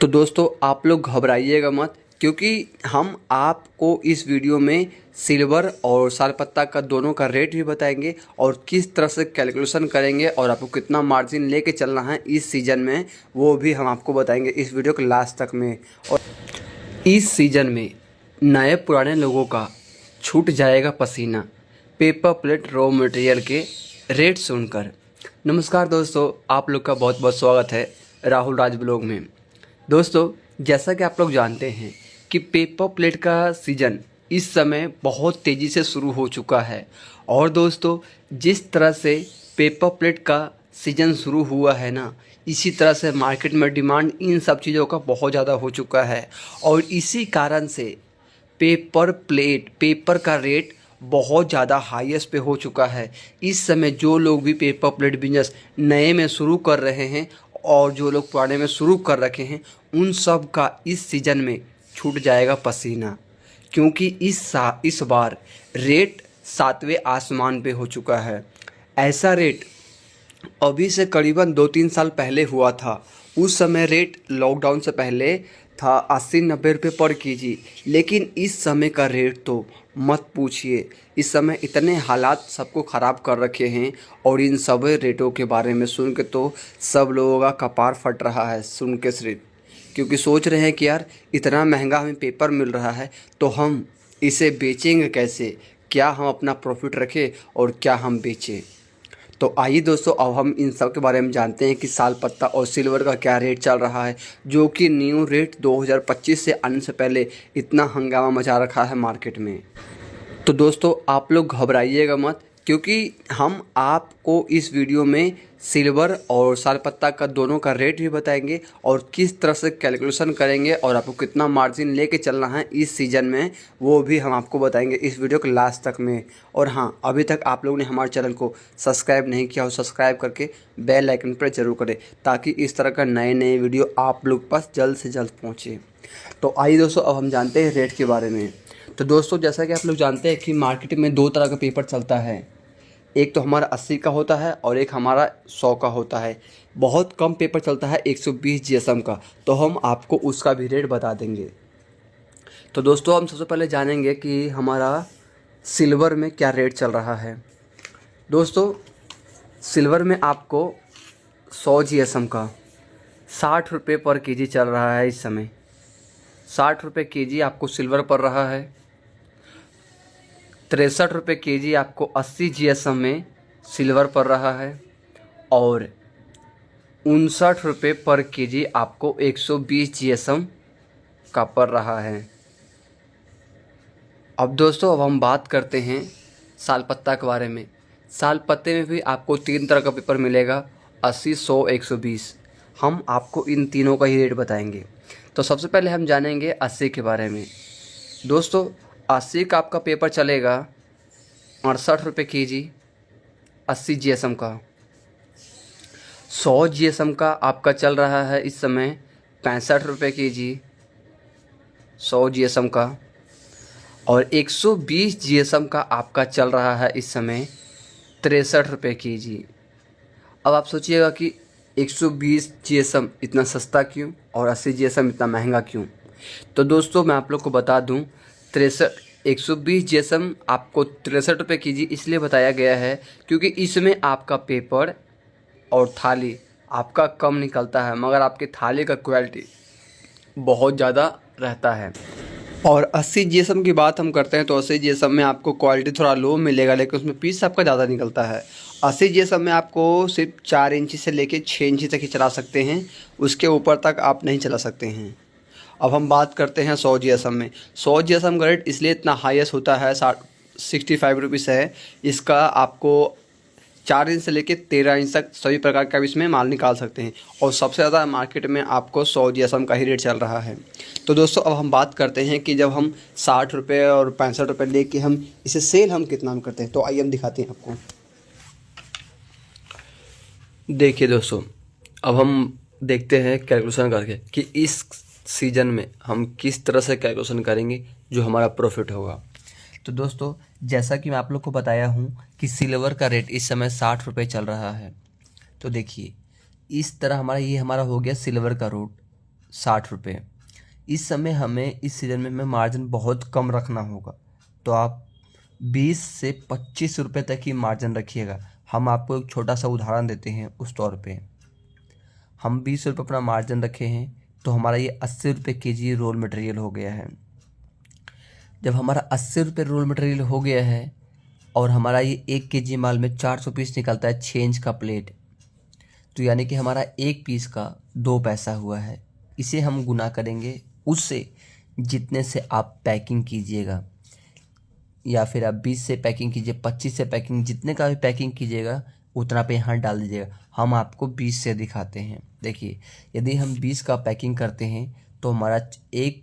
तो दोस्तों आप लोग घबराइएगा मत, क्योंकि हम आपको इस वीडियो में सिल्वर और सालपत्ता का दोनों का रेट भी बताएंगे और किस तरह से कैलकुलेशन करेंगे और आपको कितना मार्जिन लेके चलना है इस सीज़न में, वो भी हम आपको बताएंगे इस वीडियो के लास्ट तक में। और इस सीज़न में नए पुराने लोगों का छूट जाएगा पसीना पेपर प्लेट रॉ मटेरियल के रेट सुनकर। नमस्कार दोस्तों, आप लोग का बहुत बहुत स्वागत है राहुल राज ब्लॉग में। दोस्तों, जैसा कि आप लोग जानते हैं कि पेपर प्लेट का सीज़न इस समय बहुत तेज़ी से शुरू हो चुका है। और दोस्तों, जिस तरह से पेपर प्लेट का सीज़न शुरू हुआ है ना, इसी तरह से मार्केट में डिमांड इन सब चीज़ों का बहुत ज़्यादा हो चुका है। और इसी कारण से पेपर का रेट बहुत ज़्यादा हाईएस्ट पे हो चुका है। इस समय जो लोग भी पेपर प्लेट बिजनेस नए में शुरू कर रहे हैं और जो लोग पुराने में शुरू कर रखे हैं, उन सब का इस सीज़न में छूट जाएगा पसीना, क्योंकि इस बार रेट सातवें आसमान पे हो चुका है। ऐसा रेट अभी से करीबन 2-3 साल पहले हुआ था। उस समय रेट लॉकडाउन से पहले था 80-90 रुपये पर केजी, लेकिन इस समय का रेट तो मत पूछिए। इस समय इतने हालात सबको ख़राब कर रखे हैं और इन सब रेटों के बारे में सुन के तो सब लोगों का कपार फट रहा है सुन के सिर्फ, क्योंकि सोच रहे हैं कि यार इतना महंगा हमें पेपर मिल रहा है तो हम इसे बेचेंगे कैसे, क्या हम अपना प्रॉफिट रखें और क्या हम बेचें। तो आइए दोस्तों, अब हम इन सब के बारे में जानते हैं कि सालपत्ता और सिल्वर का क्या रेट चल रहा है, जो कि न्यू रेट 2025 से आने से पहले इतना हंगामा मचा रखा है मार्केट में। तो दोस्तों आप लोग घबराइएगा मत, क्योंकि हम आपको इस वीडियो में सिल्वर और सालपत्ता का दोनों का रेट भी बताएंगे और किस तरह से कैलकुलेशन करेंगे और आपको कितना मार्जिन लेके चलना है इस सीज़न में, वो भी हम आपको बताएंगे इस वीडियो के लास्ट तक में। और हाँ, अभी तक आप लोगों ने हमारे चैनल को सब्सक्राइब नहीं किया हो, सब्सक्राइब करके बेल आइकन पर ज़रूर करें, ताकि इस तरह का नए नए वीडियो आप लोग पास जल्द से जल्द पहुँचे। तो आइए दोस्तों, अब हम जानते हैं रेट के बारे में। तो दोस्तों, जैसा कि आप लोग जानते हैं कि मार्केट में दो तरह का पेपर चलता है। एक तो हमारा 80 का होता है और एक हमारा 100 का होता है। बहुत कम पेपर चलता है 120 जीएसएम का, तो हम आपको उसका भी रेट बता देंगे। तो दोस्तों, हम सबसे पहले जानेंगे कि हमारा सिल्वर में क्या रेट चल रहा है। दोस्तों, सिल्वर में आपको 100 जीएसएम का 60 रुपये पर केजी चल रहा है इस समय। 60 रुपये केजी आपको सिल्वर पड़ रहा है। 63 रुपये केजी आपको 80 जीएसएम में सिल्वर पड़ रहा है और 59 रुपये पर केजी आपको 120 जीएसएम का पड़ रहा है। अब दोस्तों, अब हम बात करते हैं सालपत्ता के बारे में। सालपत्ते में भी आपको 3 तरह का पेपर मिलेगा, 80, 100, 120। हम आपको इन तीनों का ही रेट बताएंगे। तो सबसे पहले हम जानेंगे 80 के बारे में। दोस्तों, 80 का आपका पेपर चलेगा 68 रुपये केजी 80 जीएसएम का। 100 जीएसएम का आपका चल रहा है इस समय 65 रुपये केजी 100 जीएसएम का। और 120 जीएसएम का आपका चल रहा है इस समय 63 रुपये केजी। अब आप सोचिएगा कि 120 जीएसएम इतना सस्ता क्यों और 80 जीएसएम इतना महंगा क्यों। तो दोस्तों, मैं आप लोग को बता दूं, 120 जीएसएम आपको 63 रुपये केजी इसलिए बताया गया है क्योंकि इसमें आपका पेपर और थाली आपका कम निकलता है, मगर आपके थाली का क्वालिटी बहुत ज़्यादा रहता है। और 80 जीएसएम की बात हम करते हैं तो 80 जीएसएम में आपको क्वालिटी थोड़ा लो मिलेगा, लेकिन उसमें पीस आपका ज़्यादा निकलता है। 80 जीएसएम में आपको सिर्फ 4 इंची से लेके 6 इंची तक ही चला सकते हैं, उसके ऊपर तक आप नहीं चला सकते हैं। अब हम बात करते हैं 100 जीएसएम में। 100 जीएसएम का रेट इसलिए इतना हाईएस्ट होता है, 65 रुपीज़ है। इसका आपको 4 इंच से लेके 13 इंच तक सभी प्रकार का भी इसमें माल निकाल सकते हैं और सबसे ज़्यादा मार्केट में आपको 100 जीएसएम का ही रेट चल रहा है। तो दोस्तों, अब हम बात करते हैं कि जब हम 60 रुपये और 65 रुपये लेके हम इसे सेल हम कितना में करते हैं, तो आइए हम दिखाते हैं आपको। देखिए दोस्तों, अब हम देखते हैं कैलकुलेशन करके कि इस सीज़न में हम किस तरह से कैलकुलेशन करेंगे जो हमारा प्रॉफिट होगा। तो दोस्तों, जैसा कि मैं आप लोग को बताया हूँ कि सिल्वर का रेट इस समय 60 रुपये चल रहा है। तो देखिए, इस तरह ये हमारा हो गया सिल्वर का 60 रुपये। इस समय हमें इस सीज़न में हमें मार्जिन बहुत कम रखना होगा, तो आप 20 से 25 रुपये तक ही मार्जिन रखिएगा। हम आपको एक छोटा सा उदाहरण देते हैं। उस तौर पे हम 20 रुपये अपना मार्जिन रखे हैं, तो हमारा ये 80 रुपये केजी रोल मटेरियल हो गया है। जब हमारा 80 रुपये रोल मटेरियल हो गया है और हमारा ये 1 केजी माल में 400 पीस निकलता है 6 इंच का प्लेट, तो यानी कि हमारा 1 पीस का 2 पैसा हुआ है। इसे हम गुना करेंगे उससे जितने से आप पैकिंग कीजिएगा, या फिर आप 20 से पैकिंग कीजिए, 25 से पैकिंग, जितने का भी पैकिंग कीजिएगा उतना पे यहाँ डाल दीजिएगा। हम आपको 20 से दिखाते हैं। देखिए, यदि हम 20 का पैकिंग करते हैं तो हमारा 1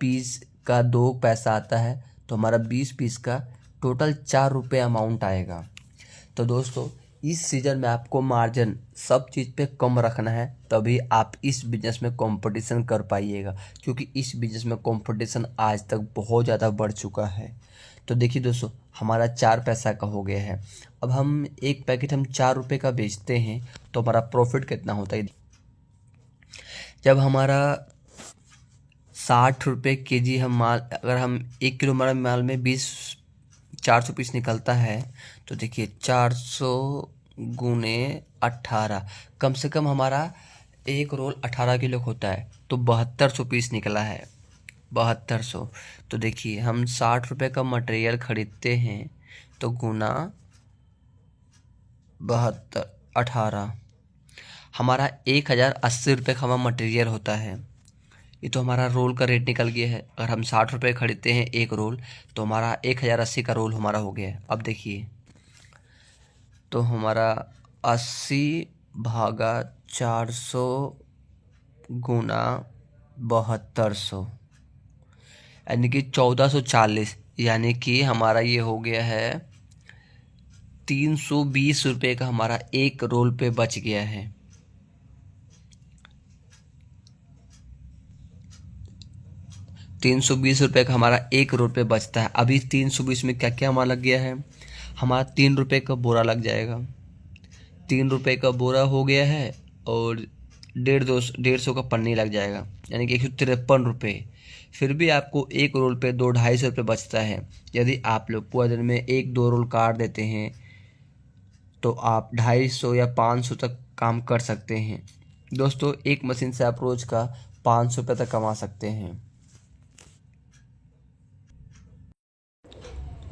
पीस का 2 पैसा आता है, तो हमारा 20 पीस का टोटल 4 रुपये अमाउंट आएगा। तो दोस्तों, इस सीज़न में आपको मार्जिन सब चीज़ पे कम रखना है, तभी आप इस बिज़नेस में कंपटीशन कर पाइएगा, क्योंकि इस बिज़नेस में कंपटीशन आज तक बहुत ज़्यादा बढ़ चुका है। तो देखिए दोस्तों, हमारा 4 पैसा का हो गया है। अब हम एक पैकेट हम 4 रुपये का बेचते हैं तो हमारा प्रॉफिट कितना होता है। जब हमारा 60 रुपये केजी हम माल, अगर हम 1 किलो हमारा माल में 400 पीस निकलता है, तो देखिए 400 गुने 18, कम से कम हमारा एक रोल 18 किलो होता है, तो 7200 पीस निकला है। 7200, तो देखिए हम 60 रुपये का मटेरियल ख़रीदते हैं, तो गुना 18, हमारा 1080 रुपये का हमारा मटेरियल होता है। ये तो हमारा रोल का रेट निकल गया है। अगर हम 60 रुपये खरीदते हैं एक रोल, तो हमारा 1080 का रोल हमारा हो गया है। अब देखिए, तो हमारा 80 भागा 400 गुना 7200, यानी कि 1440, यानी कि हमारा ये हो गया है 320 रुपये का हमारा एक रोल पे बच गया है। 320 रुपये का हमारा एक रोल पे बचता है। अभी 320 में क्या क्या हमारा लग गया है, हमारा 3 रुपये का बोरा लग जाएगा। 3 रुपये का बोरा हो गया है, और 150 का पन्नी लग जाएगा, यानी कि 153 रुपये। फिर भी आपको एक रोल पे 2-250 रुपये बचता है। यदि आप लोग पूरे दिन में 1-2 रोल काट देते हैं, तो आप 250 या 500 तक काम कर सकते हैं। दोस्तों, एक मशीन से आप रोज़ का 500 रुपये तक कमा सकते हैं।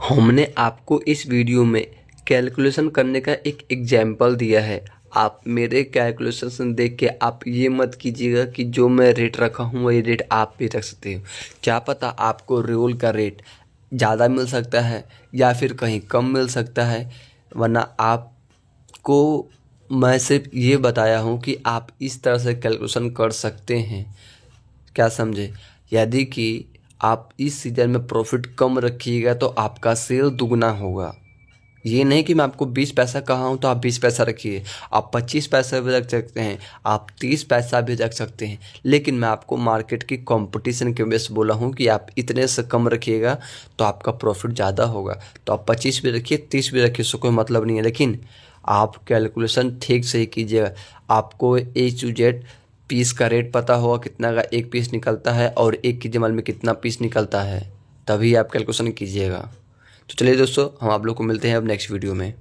हमने आपको इस वीडियो में कैलकुलेशन करने का एक एग्जाम्पल दिया है। आप मेरे कैलकुलेशन देख के आप ये मत कीजिएगा कि जो मैं रेट रखा हूँ वही रेट आप भी रख सकते हो। क्या पता आपको रोल का रेट ज़्यादा मिल सकता है या फिर कहीं कम मिल सकता है, वरना आपको मैं सिर्फ ये बताया हूँ कि आप इस तरह से कैलकुलेशन कर सकते हैं। क्या समझे? यदि कि आप इस सीज़न में प्रॉफिट कम रखिएगा तो आपका सेल दुगना होगा। ये नहीं कि मैं आपको 20 पैसा कहा हूँ तो आप 20 पैसा रखिए, आप 25 पैसा भी रख सकते हैं, आप 30 पैसा भी रख सकते हैं, लेकिन मैं आपको मार्केट की कंपटीशन की वजह से बोला हूँ कि आप इतने से कम रखिएगा तो आपका प्रॉफिट ज़्यादा होगा। तो आप 25 भी रखिए, 30 भी रखिए, उससे कोई मतलब नहीं है, लेकिन आप कैलकुलेशन ठीक से ही कीजिएगा। आपको A to Z पीस का रेट पता होगा, कितना का एक पीस निकलता है और 1 केजी माल में कितना पीस निकलता है, तभी आप कैलकुलेशन कीजिएगा। तो चलिए दोस्तों, हम आप लोग को मिलते हैं अब नेक्स्ट वीडियो में।